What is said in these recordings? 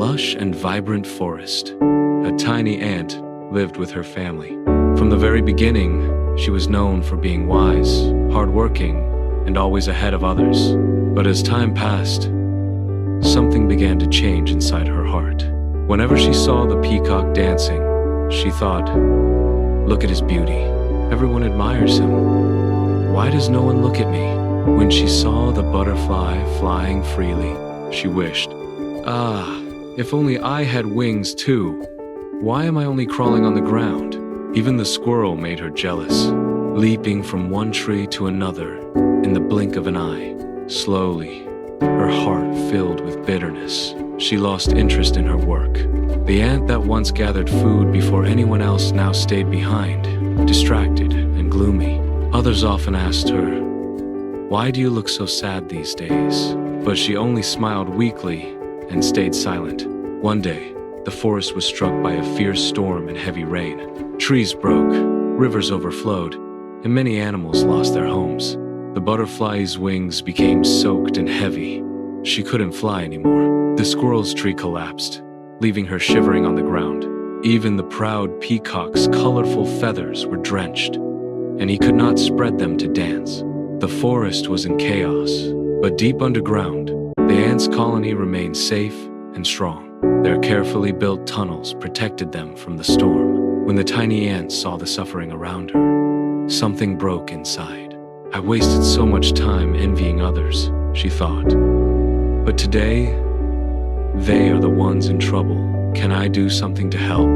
lush and vibrant forest. A tiny ant lived with her family. From the very beginning, she was known for being wise, hardworking, and always ahead of others. But as time passed, something began to change inside her heart. Whenever she saw the peacock dancing, she thought, "Look at his beauty. Everyone admires him. Why does no one look at me?" When she saw the butterfly flying freely, she wished, if only I had wings too. Why am I only crawling on the ground?" Even the squirrel made her jealous, leaping from one tree to another in the blink of an eye. Slowly, her heart filled with bitterness. She lost interest in her work. The ant that once gathered food before anyone else now stayed behind, distracted and gloomy. Others often asked her, "Why do you look so sad these days?" But she only smiled weakly and stayed silent. One day, the forest was struck by a fierce storm and heavy rain. Trees broke, rivers overflowed, and many animals lost their homes. The butterfly's wings became soaked and heavy. She couldn't fly anymore. The squirrel's tree collapsed, leaving her shivering on the ground. Even the proud peacock's colorful feathers were drenched, and he could not spread them to dance. The forest was in chaos, but deep underground, the ants' colony remained safe and strong. Their carefully built tunnels protected them from the storm. When the tiny ant saw the suffering around her, something broke inside. "I wasted so much time envying others," she thought. "But today, they are the ones in trouble. Can I do something to help?"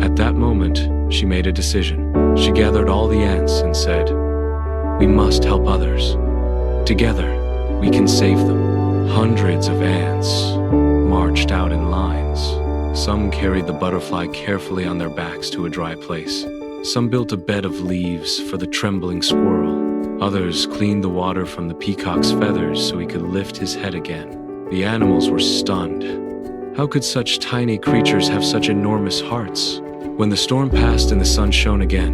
At that moment, she made a decision. She gathered all the ants and said, "We must help others. Together, we can save them." Hundreds of ants marched out in lines. Some carried the butterfly carefully on their backs to a dry place. Some built a bed of leaves for the trembling squirrel. Others cleaned the water from the peacock's feathers so he could lift his head again. The animals were stunned. How could such tiny creatures have such enormous hearts? When the storm passed and the sun shone again,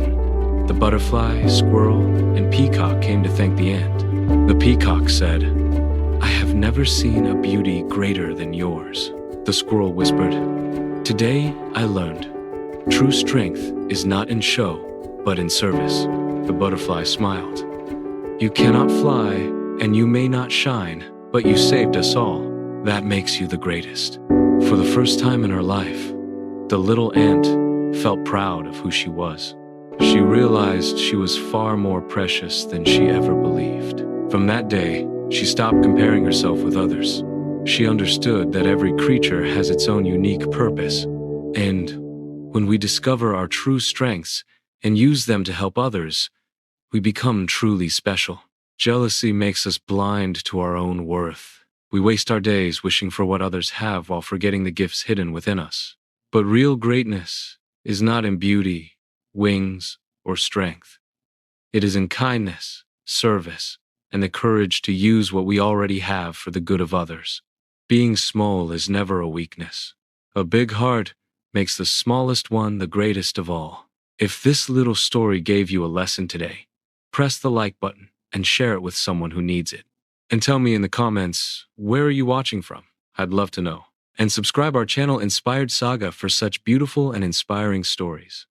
the butterfly, squirrel, and peacock came to thank the ant. The peacock said, "I have never seen a beauty greater than yours." The squirrel whispered, "Today I learned, true strength is not in show, but in service." The butterfly smiled. "You cannot fly, and you may not shine, but you saved us all. That makes you the greatest." For the first time in her life, the little ant felt proud of who she was. She realized she was far more precious than she ever believed. From that day, she stopped comparing herself with others. She understood that every creature has its own unique purpose, and when we discover our true strengths and use them to help others, we become truly special. Jealousy makes us blind to our own worth. We waste our days wishing for what others have while forgetting the gifts hidden within us. But real greatness is not in beauty, wings, or strength. It is in kindness, service, and the courage to use what we already have for the good of others. Being small is never a weakness. A big heart makes the smallest one the greatest of all. If this little story gave you a lesson today, press the like button and share it with someone who needs it. And tell me in the comments, where are you watching from? I'd love to know. And subscribe our channel Inspired Saga for such beautiful and inspiring stories.